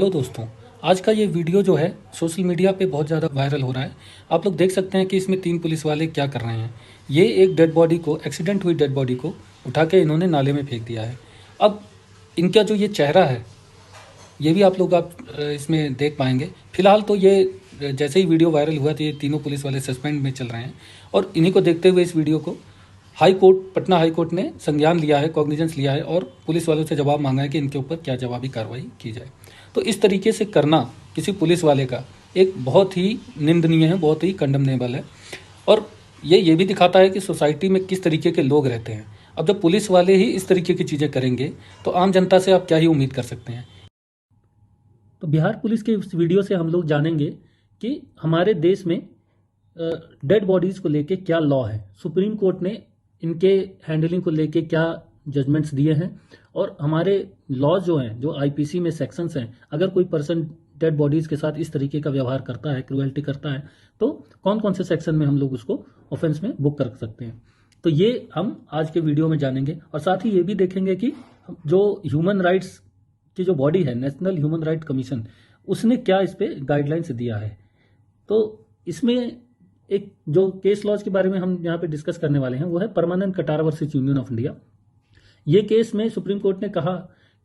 Hello दोस्तों, आज का ये वीडियो जो है सोशल मीडिया पे बहुत ज़्यादा वायरल हो रहा है। आप लोग देख सकते हैं कि इसमें 3 पुलिस वाले क्या कर रहे हैं। ये एक डेड बॉडी को, एक्सीडेंट हुई डेड बॉडी को उठा के इन्होंने नाले में फेंक दिया है। अब इनका जो ये चेहरा है, ये भी आप लोग इसमें देख पाएंगे। फिलहाल तो ये जैसे ही वीडियो वायरल हुआ तो ये तीनों पुलिस वाले सस्पेंड में चल रहे हैं और इन्हीं को देखते हुए इस वीडियो को पटना हाई कोर्ट ने संज्ञान लिया है, कॉग्निजेंस लिया है और पुलिस वालों से जवाब मांगा है कि इनके ऊपर क्या जवाबी कार्रवाई की जाए। तो इस तरीके से करना किसी पुलिस वाले का एक बहुत ही निंदनीय है, बहुत ही कंडमनेबल है और ये भी दिखाता है कि सोसाइटी में किस तरीके के लोग रहते हैं। अब जब पुलिस वाले ही इस तरीके की चीज़ें करेंगे तो आम जनता से आप क्या ही उम्मीद कर सकते हैं। तो बिहार पुलिस के इस वीडियो से हम लोग जानेंगे कि हमारे देश में डेड बॉडीज़ को लेके क्या लॉ है, सुप्रीम कोर्ट ने इनके हैंडलिंग को लेके क्या जजमेंट्स दिए हैं और हमारे लॉज जो हैं, जो आईपीसी में सेक्शंस हैं, अगर कोई पर्सन डेड बॉडीज़ के साथ इस तरीके का व्यवहार करता है, क्रुएल्टी करता है, तो कौन कौन से सेक्शन में हम लोग उसको ऑफेंस में बुक कर सकते हैं। तो ये हम आज के वीडियो में जानेंगे और साथ ही ये भी देखेंगे कि जो ह्यूमन राइट्स की जो बॉडी है, नेशनल ह्यूमन राइट कमीशन, उसने क्या इस पे गाइडलाइंस दिया है। तो इसमें एक जो केस लॉज के बारे में हम यहाँ पे डिस्कस करने वाले हैं वो है Parmanand Katara versus union of India. ये केस में सुप्रीम कोर्ट ने कहा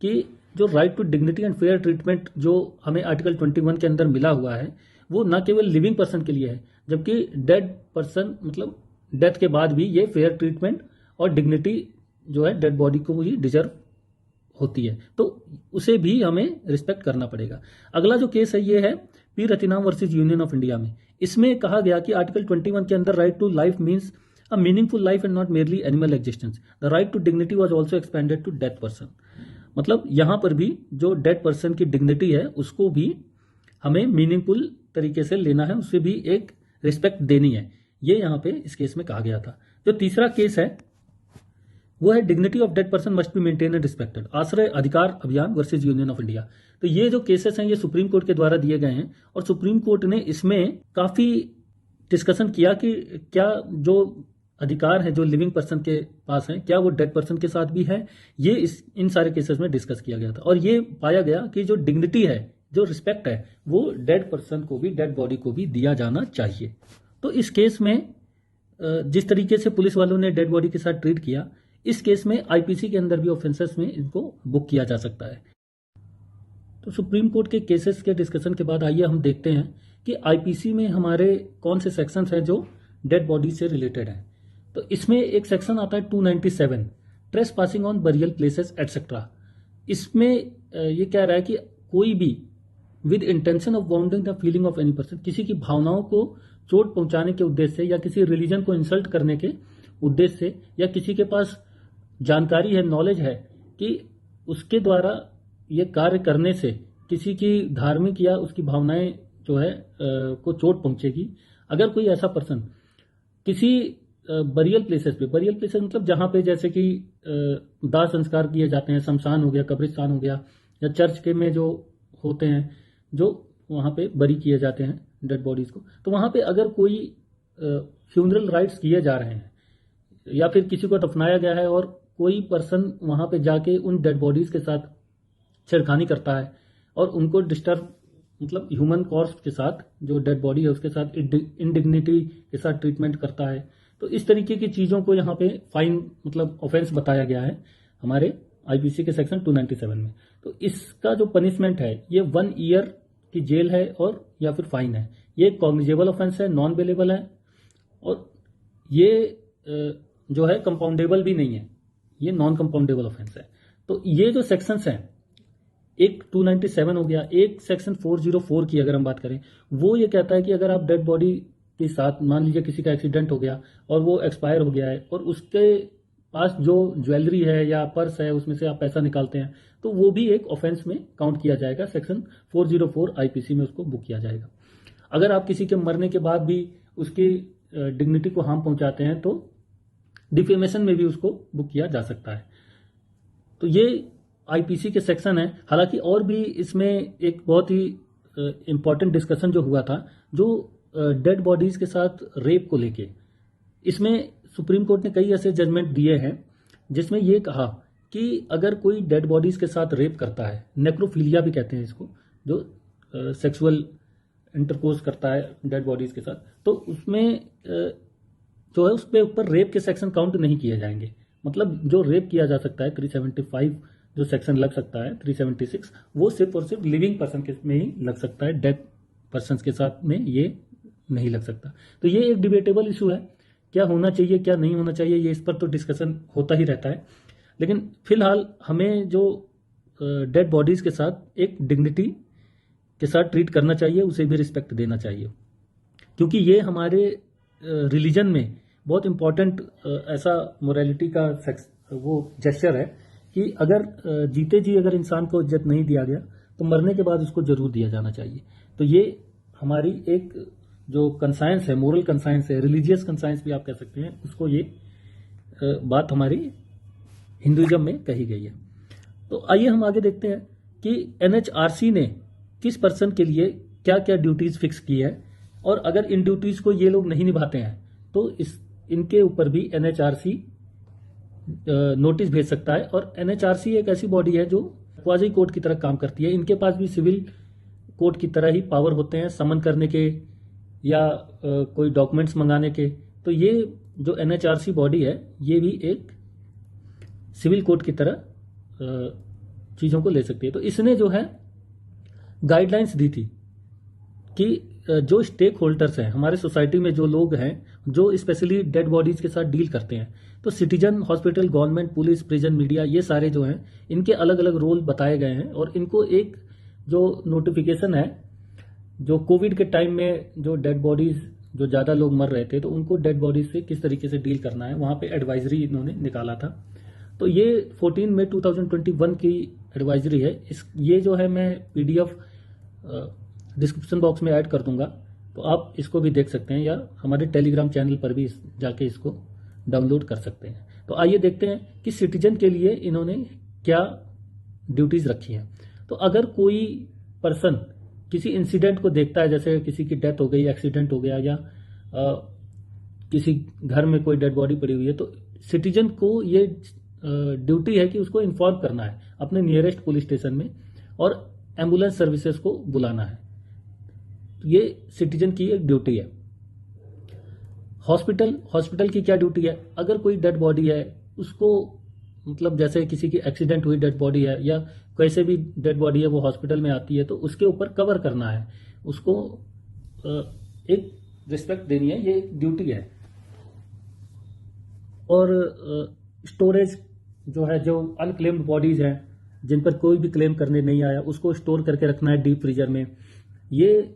कि जो right to dignity and fair treatment जो हमें आर्टिकल 21 के अंदर मिला हुआ है वो न केवल लिविंग पर्सन के लिए है, जबकि डेड पर्सन मतलब डेथ के बाद भी ये फेयर ट्रीटमेंट और डिग्निटी जो है डेड बॉडी को ही डिजर्व होती है, तो उसे भी हमें रिस्पेक्ट करना पड़ेगा। अगला जो केस है ये है P Rathinam versus union of India में। इसमें कहा गया कि आर्टिकल 21 के अंदर right to life means a meaningful life and not merely animal existence. The right to dignity was also expanded to dead person. मतलब यहां पर भी जो डेड पर्सन की डिग्निटी है उसको भी हमें मीनिंगफुल तरीके से लेना है, उसे भी एक रिस्पेक्ट देनी है। ये यहां पे इस केस में कहा गया था। जो तीसरा केस है वो है dignity of dead person must be maintain and respected, आश्रय अधिकार अभियान वर्सेस यूनियन ऑफ इंडिया। तो ये जो केसेस हैं ये सुप्रीम कोर्ट के द्वारा दिए गए हैं और सुप्रीम कोर्ट ने इसमें काफी डिस्कशन किया कि क्या जो अधिकार है जो लिविंग पर्सन के पास है क्या वो डेड पर्सन के साथ भी है। ये इन सारे केसेस में डिस्कस किया गया था और ये पाया गया कि जो डिग्निटी है, जो रिस्पेक्ट है, वो डेड पर्सन को भी, डेड बॉडी को भी दिया जाना चाहिए। तो इस केस में जिस तरीके से पुलिस वालों ने डेड बॉडी के साथ ट्रीट किया, इस केस में आईपीसी के अंदर भी ऑफेंसेस में इनको बुक किया जा सकता है। तो सुप्रीम कोर्ट के केसेस के डिस्कशन के बाद आइए हम देखते हैं कि आईपीसी में हमारे कौन से सेक्शंस हैं जो डेड बॉडी से रिलेटेड हैं। तो इसमें एक सेक्शन आता है 297, trace passing on burial places etcetera. इसमें ये कह रहा है कि कोई भी with intention of wounding the feeling of any person, किसी की भावनाओं को चोट पहुंचाने के उद्देश्य से या किसी रिलीजन को इंसल्ट करने के उद्देश्य से या किसी के पास जानकारी है, नॉलेज है कि उसके द्वारा ये कार्य करने से किसी की धार्मिक या उसकी भावनाएं जो है को चोट पहुंचेगी। अगर कोई ऐसा पर्सन किसी बरियल प्लेसेस पे, बरियल प्लेसेस मतलब जहां पे जैसे कि दाह संस्कार किए जाते हैं, शमशान हो गया, कब्रिस्तान हो गया, या चर्च के में जो होते हैं जो वहां पे बरी किए जाते हैं डेड बॉडीज को, तो वहां पे अगर कोई फ्यूनरल राइट्स किए जा रहे हैं या फिर किसी को दफनाया गया है और कोई पर्सन वहां पे जाके उन डेड बॉडीज के साथ छेड़खानी करता है और उनको डिस्टर्ब, मतलब ह्यूमन कॉर्प्स के साथ, जो डेड बॉडी है उसके साथ इनडिग्निटी के साथ ट्रीटमेंट करता है, तो इस तरीके की चीजों को यहाँ पे फाइन मतलब ऑफेंस बताया गया है हमारे आईपीसी के सेक्शन 297 में। तो इसका जो पनिशमेंट है ये 1 ईयर की जेल है और या फिर फाइन है। ये कॉग्निजेबल ऑफेंस है, नॉन बेलेबल है और ये जो है कंपाउंडेबल भी नहीं है, ये नॉन कंपाउंडेबल ऑफेंस है। तो ये जो सेक्शंस हैं, एक 297 हो गया, एक सेक्शन 404 की अगर हम बात करें, वो ये कहता है कि अगर आप डेड बॉडी के साथ, मान लीजिए किसी का एक्सीडेंट हो गया और वो एक्सपायर हो गया है और उसके पास जो ज्वेलरी है या पर्स है उसमें से आप पैसा निकालते हैं, तो वो भी एक ऑफेंस में काउंट किया जाएगा। सेक्शन 404 आईपीसी में उसको बुक किया जाएगा। अगर आप किसी के मरने के बाद भी उसकी डिग्निटी को हार्म पहुंचाते हैं तो डिफेमेशन में भी उसको बुक किया जा सकता है। तो ये आईपीसी के सेक्शन है। हालांकि और भी इसमें एक बहुत ही इंपॉर्टेंट डिस्कशन जो हुआ था, जो डेड बॉडीज के साथ रेप को लेके, इसमें सुप्रीम कोर्ट ने कई ऐसे जजमेंट दिए हैं जिसमें यह कहा कि अगर कोई डेड बॉडीज के साथ रेप करता है, नेक्रोफिलिया भी कहते हैं इसको, जो सेक्सुअल इंटरकोर्स करता है डेड बॉडीज के साथ, तो उसमें जो है उसके ऊपर रेप के सेक्शन काउंट नहीं किए जाएंगे। मतलब जो रेप किया जा सकता है 375 जो सेक्शन लग सकता है 376, वो सिर्फ और सिर्फ लिविंग पर्सन के में ही लग सकता है, डेड पर्सन के साथ में ये नहीं लग सकता। तो ये एक डिबेटेबल इशू है, क्या होना चाहिए क्या नहीं होना चाहिए, ये इस पर तो डिस्कशन होता ही रहता है। लेकिन फिलहाल हमें जो डेड बॉडीज के साथ एक डिग्निटी के साथ ट्रीट करना चाहिए, उसे भी रिस्पेक्ट देना चाहिए, क्योंकि ये हमारे रिलीजन में बहुत इंपॉर्टेंट ऐसा मोरालिटी का वो जेस्चर है कि अगर जीते जी अगर इंसान को इज्जत नहीं दिया गया तो मरने के बाद उसको जरूर दिया जाना चाहिए। तो ये हमारी एक जो कंसाइंस है, मोरल कंसाइंस है, रिलीजियस कंसाइंस भी आप कह सकते हैं उसको, ये बात हमारी हिंदुइज्म में कही गई है। तो आइए हम आगे देखते हैं कि एनएचआरसी ने किस पर्सन के लिए क्या क्या ड्यूटीज फिक्स की है, और अगर इन ड्यूटीज को ये लोग नहीं निभाते हैं तो इनके ऊपर भी एनएचआरसी नोटिस भेज सकता है। और एनएचआरसी एक ऐसी बॉडी है जो क्वाजी कोर्ट की तरह काम करती है। इनके पास भी सिविल कोर्ट की तरह ही पावर होते हैं समन करने के या कोई डॉक्यूमेंट्स मंगाने के। तो ये जो एनएचआरसी बॉडी है ये भी एक सिविल कोर्ट की तरह चीजों को ले सकती है। तो इसने जो है गाइडलाइंस दी थी कि जो स्टेक होल्डर्स हैं हमारे सोसाइटी में, जो लोग हैं जो स्पेशली डेड बॉडीज के साथ डील करते हैं, तो citizen, hospital, government, police, prison, media, ये सारे जो हैं इनके अलग अलग रोल बताए गए हैं। और इनको एक जो नोटिफिकेशन है, जो कोविड के टाइम में जो डेड बॉडीज जो ज्यादा लोग मर रहे थे तो उनको डेड बॉडीज से किस तरीके से डील करना है, वहां पे एडवाइजरी इन्होंने निकाला था। तो ये 14 मई 2021 की एडवाइजरी है। ये जो है मैं पीडीएफ डिस्क्रिप्शन बॉक्स में ऐड कर दूंगा, तो आप इसको भी देख सकते हैं या हमारे टेलीग्राम चैनल पर भी जाके इसको डाउनलोड कर सकते हैं। तो आइए देखते हैं कि सिटीजन के लिए इन्होंने क्या ड्यूटीज रखी हैं। तो अगर कोई पर्सन किसी इंसिडेंट को देखता है, जैसे किसी की डेथ हो गई, एक्सीडेंट हो गया, या किसी घर में कोई डेड बॉडी पड़ी हुई है, तो सिटीजन को ये ड्यूटी है कि उसको इन्फॉर्म करना है अपने नियरेस्ट पुलिस स्टेशन में, और एम्बुलेंस सर्विसेज को बुलाना है। ये सिटीजन की एक ड्यूटी है। हॉस्पिटल की क्या ड्यूटी है, अगर कोई डेड बॉडी है उसको, मतलब जैसे किसी की एक्सीडेंट हुई डेड बॉडी है या कैसे भी डेड बॉडी है वो हॉस्पिटल में आती है, तो उसके ऊपर कवर करना है, उसको एक रिस्पेक्ट देनी है, ये एक ड्यूटी है। और स्टोरेज जो है, जो अनक्लेम्ड बॉडीज हैं जिन पर कोई भी क्लेम करने नहीं आया, उसको स्टोर करके रखना है डीप फ्रीजर में। ये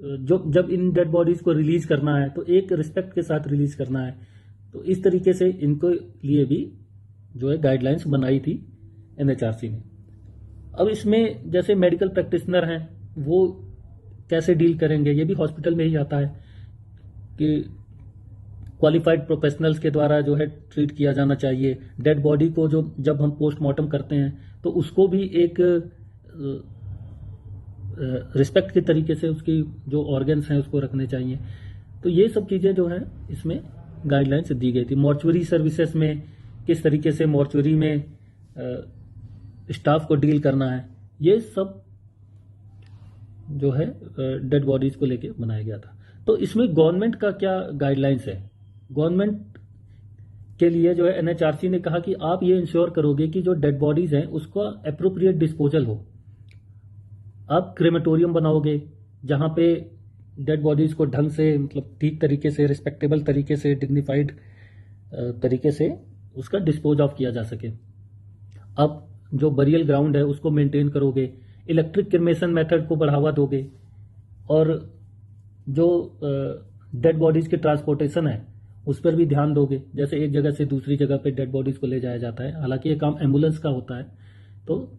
जो जब इन डेड बॉडीज को रिलीज करना है तो एक रिस्पेक्ट के साथ रिलीज करना है। तो इस तरीके से इनको लिए भी जो है गाइडलाइंस बनाई थी एनएचआरसी ने। अब इसमें जैसे मेडिकल प्रैक्टिशनर हैं वो कैसे डील करेंगे, ये भी हॉस्पिटल में ही आता है कि क्वालिफाइड प्रोफेशनल्स के द्वारा जो है ट्रीट किया जाना चाहिए। डेड बॉडी को जो जब हम पोस्टमार्टम करते हैं तो उसको भी एक रिस्पेक्ट के तरीके से उसकी जो ऑर्गन्स हैं उसको रखने चाहिए। तो ये सब चीजें जो हैं इसमें गाइडलाइंस दी गई थी। मॉर्चुरी सर्विसेज में किस तरीके से मॉर्चुरी में स्टाफ को डील करना है, ये सब जो है डेड बॉडीज को लेके बनाया गया था। तो इसमें गवर्नमेंट का क्या गाइडलाइंस है, गवर्नमेंट के लिए जो है एनएचआरसी ने कहा कि आप ये इंश्योर करोगे कि जो डेड बॉडीज हैं उसका एप्रोप्रिएट डिस्पोजल हो। आप क्रेमेटोरियम बनाओगे जहां पे डेड बॉडीज को ढंग से, मतलब ठीक तरीके से, रिस्पेक्टेबल तरीके से, डिग्निफाइड तरीके से उसका डिस्पोज ऑफ किया जा सके। आप जो बरियल ग्राउंड है उसको मेंटेन करोगे, इलेक्ट्रिक क्रिमेशन मेथड को बढ़ावा दोगे, और जो डेड बॉडीज के ट्रांसपोर्टेशन है उस पर भी ध्यान दोगे। जैसे एक जगह से दूसरी जगह पे डेड बॉडीज को ले जाया जाता है, हालांकि ये काम एम्बुलेंस का होता है, तो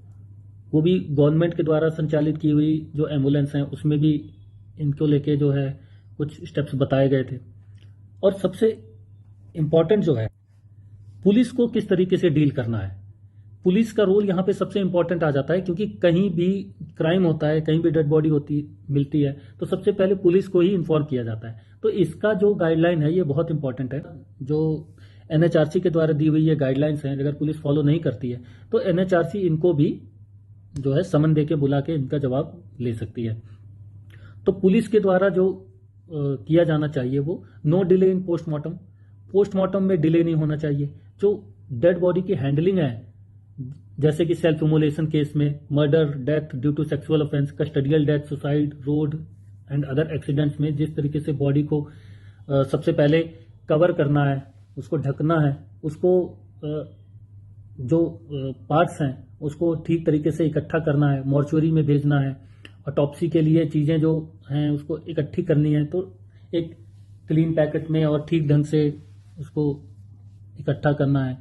वो भी गवर्नमेंट के द्वारा संचालित की हुई जो एम्बुलेंस हैं उसमें भी इनको लेके जो है कुछ स्टेप्स बताए गए थे। और सबसे इम्पॉर्टेंट जो है, पुलिस को किस तरीके से डील करना है। पुलिस का रोल यहाँ पे सबसे इंपॉर्टेंट आ जाता है, क्योंकि कहीं भी क्राइम होता है, कहीं भी डेड बॉडी मिलती है, तो सबसे पहले पुलिस को ही इन्फॉर्म किया जाता है। तो इसका जो गाइडलाइन है ये बहुत इंपॉर्टेंट है। जो एनएचआरसी के द्वारा दी हुई ये गाइडलाइंस हैं, अगर पुलिस फॉलो नहीं करती है तो एनएचआरसी इनको भी जो है समन दे के बुला के इनका जवाब ले सकती है। तो पुलिस के द्वारा जो किया जाना चाहिए वो no delay in postmortem, postmortem में डिले नहीं होना चाहिए। जो डेड बॉडी की हैंडलिंग है, जैसे कि सेल्फ इमोलेशन केस में, murder, death due to sexual offence, custodial death, suicide, road and other accidents में जिस तरीके से बॉडी को सबसे पहले कवर करना है, उसको ढकना है, उसको जो पार्ट्स हैं उसको ठीक तरीके से इकट्ठा करना है, मॉर्चुरी में भेजना है, ऑटोप्सी के लिए चीज़ें जो हैं उसको इकट्ठी करनी है, तो एक क्लीन पैकेट में और ठीक ढंग से उसको इकट्ठा करना है।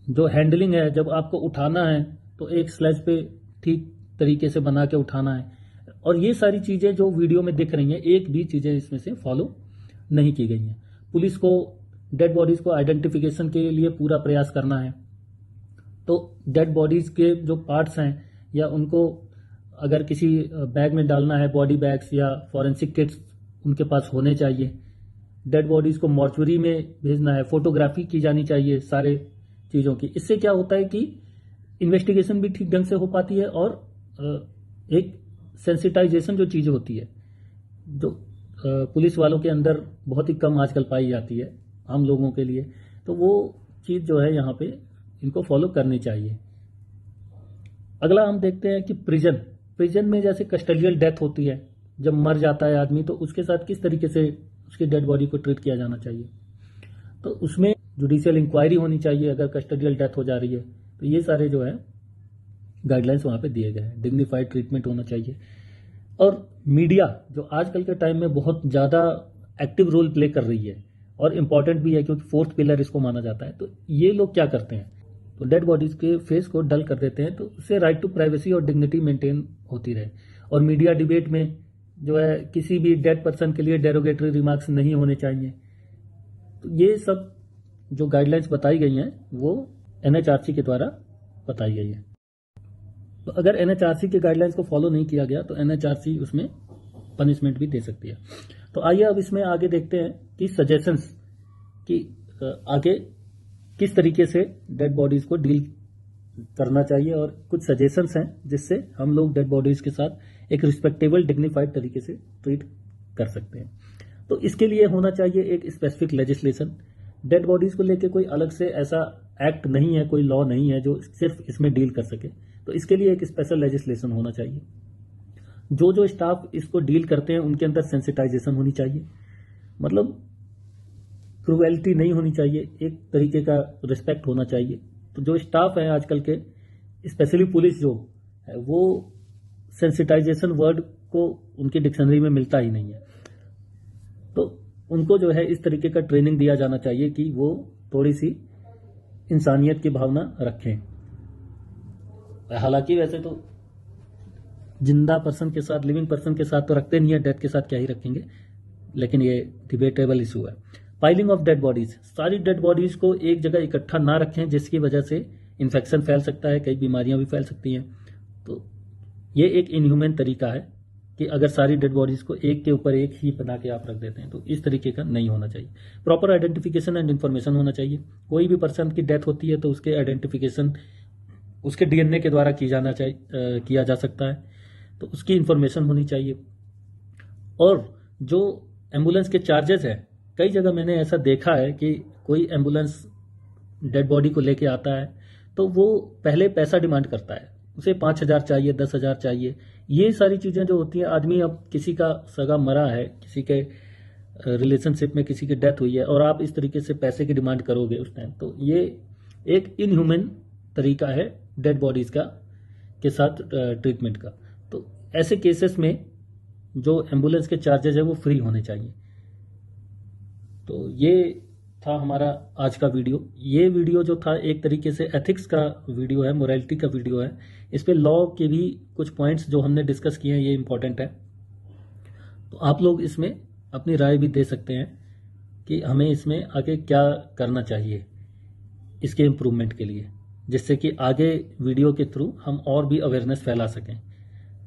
जो हैंडलिंग है, जब आपको उठाना है तो एक स्लेज पे ठीक तरीके से बना के उठाना है। और ये सारी चीज़ें जो वीडियो में दिख रही हैं, एक भी चीज़ें इसमें से फॉलो नहीं की गई हैं। पुलिस को डेड बॉडीज को आइडेंटिफिकेशन के लिए पूरा प्रयास करना है। तो डेड बॉडीज के जो पार्ट्स हैं या उनको अगर किसी बैग में डालना है, बॉडी बैग्स या फॉरेंसिक किट्स उनके पास होने चाहिए। डेड बॉडीज को मॉर्चुरी में भेजना है, फोटोग्राफी की जानी चाहिए सारे चीज़ों की। इससे क्या होता है कि इन्वेस्टिगेशन भी ठीक ढंग से हो पाती है और एक सेंसिटाइजेशन जो चीज़ होती है, जो पुलिस वालों के अंदर बहुत ही कम आजकल पाई जाती है आम लोगों के लिए, तो वो चीज़ जो है यहाँ पे इनको फॉलो करनी चाहिए। अगला हम देखते हैं कि प्रिजन में जैसे कस्टडियल डेथ होती है, जब मर जाता है आदमी, तो उसके साथ किस तरीके से उसकी डेड बॉडी को ट्रीट किया जाना चाहिए। तो उसमें जुडिशियल इंक्वायरी होनी चाहिए अगर कस्टडियल डेथ हो जा रही है। तो ये सारे जो है गाइडलाइंस वहाँ पे दिए गए हैं। डिग्निफाइड ट्रीटमेंट होना चाहिए। और मीडिया जो आजकल के टाइम में बहुत ज़्यादा एक्टिव रोल प्ले कर रही है और इम्पॉर्टेंट भी है, क्योंकि फोर्थ पिलर इसको माना जाता है। तो ये लोग क्या करते हैं, तो डेड बॉडीज के फेस को डल कर देते हैं, तो उससे राइट टू प्राइवेसी और डिग्निटी मेंटेन होती रहे। और मीडिया डिबेट में जो है किसी भी डेड पर्सन के लिए डेरोगेटरी रिमार्क्स नहीं होने चाहिए। तो ये सब जो गाइडलाइंस बताई गई हैं वो एनएचआरसी के द्वारा बताई गई है। तो अगर एनएचआरसी के गाइडलाइंस को फॉलो नहीं किया गया तो एनएचआरसी उसमें पनिशमेंट भी दे सकती है। तो आइए अब इसमें आगे देखते हैं कि सजेशंस कि आगे किस तरीके से डेड बॉडीज को डील करना चाहिए, और कुछ सजेशंस हैं जिससे हम लोग डेड बॉडीज के साथ एक रिस्पेक्टेबल डिग्निफाइड तरीके से ट्रीट कर सकते हैं। तो इसके लिए होना चाहिए एक स्पेसिफिक लेजिस्लेशन। डेड बॉडीज को लेकर कोई अलग से ऐसा एक्ट नहीं है, कोई लॉ नहीं है जो सिर्फ इसमें डील कर सके। तो इसके लिए एक स्पेशल लेजिस्लेशन होना चाहिए। जो स्टाफ इसको डील करते हैं उनके अंदर सेंसिटाइजेशन होनी चाहिए, मतलब क्रूएलिटी नहीं होनी चाहिए, एक तरीके का रिस्पेक्ट होना चाहिए। तो जो स्टाफ है आजकल के, स्पेशली पुलिस जो है, वो सेंसिटाइजेशन वर्ड को उनकी डिक्शनरी में मिलता ही नहीं है। तो उनको जो है इस तरीके का ट्रेनिंग दिया जाना चाहिए कि वो थोड़ी सी इंसानियत की भावना रखें। हालांकि वैसे तो जिंदा पर्सन के साथ, लिविंग पर्सन के साथ तो रखते नहीं है, डेथ के साथ क्या ही रखेंगे, लेकिन ये डिबेटेबल इशू है। पाइलिंग ऑफ डेड बॉडीज, सारी डेड बॉडीज को एक जगह इकट्ठा ना रखें, जिसकी वजह से इन्फेक्शन फैल सकता है, कई बीमारियां भी फैल सकती हैं। तो ये एक इनह्यूमन तरीका है कि अगर सारी डेड बॉडीज को एक के ऊपर एक ही बना के आप रख देते हैं, तो इस तरीके का नहीं होना चाहिए। प्रॉपर आइडेंटिफिकेशन एंड इन्फॉर्मेशन होना चाहिए। कोई भी पर्सन की डेथ होती है तो उसके आइडेंटिफिकेशन उसके डीएनए के द्वारा किया जा सकता है, तो उसकी इन्फॉर्मेशन होनी चाहिए। और जो एम्बुलेंस के चार्जेस हैं, कई जगह मैंने ऐसा देखा है कि कोई एम्बुलेंस डेड बॉडी को लेके आता है तो वो पहले पैसा डिमांड करता है, उसे 5,000 चाहिए, 10,000 चाहिए। ये सारी चीज़ें जो होती हैं, आदमी अब किसी का सगा मरा है, किसी के रिलेशनशिप में किसी की डेथ हुई है, और आप इस तरीके से पैसे की डिमांड करोगे उस टाइम, तो ये एक इनह्यूमन तरीका है डेड बॉडीज का के साथ ट्रीटमेंट का। तो ऐसे केसेस में जो एम्बुलेंस के चार्जेस है वो फ्री होने चाहिए। तो ये था हमारा आज का वीडियो। ये वीडियो जो था एक तरीके से एथिक्स का वीडियो है, मोरालिटी का वीडियो है। इस पे लॉ के भी कुछ पॉइंट्स जो हमने डिस्कस किए हैं ये इंपॉर्टेंट है। तो आप लोग इसमें अपनी राय भी दे सकते हैं कि हमें इसमें आगे क्या करना चाहिए इसके इम्प्रूवमेंट के लिए, जिससे कि आगे वीडियो के थ्रू हम और भी अवेयरनेस फैला सकें।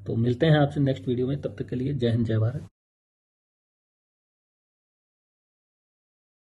तो मिलते हैं आपसे नेक्स्ट वीडियो में, तब तक के लिए जय हिंद, जय भारत।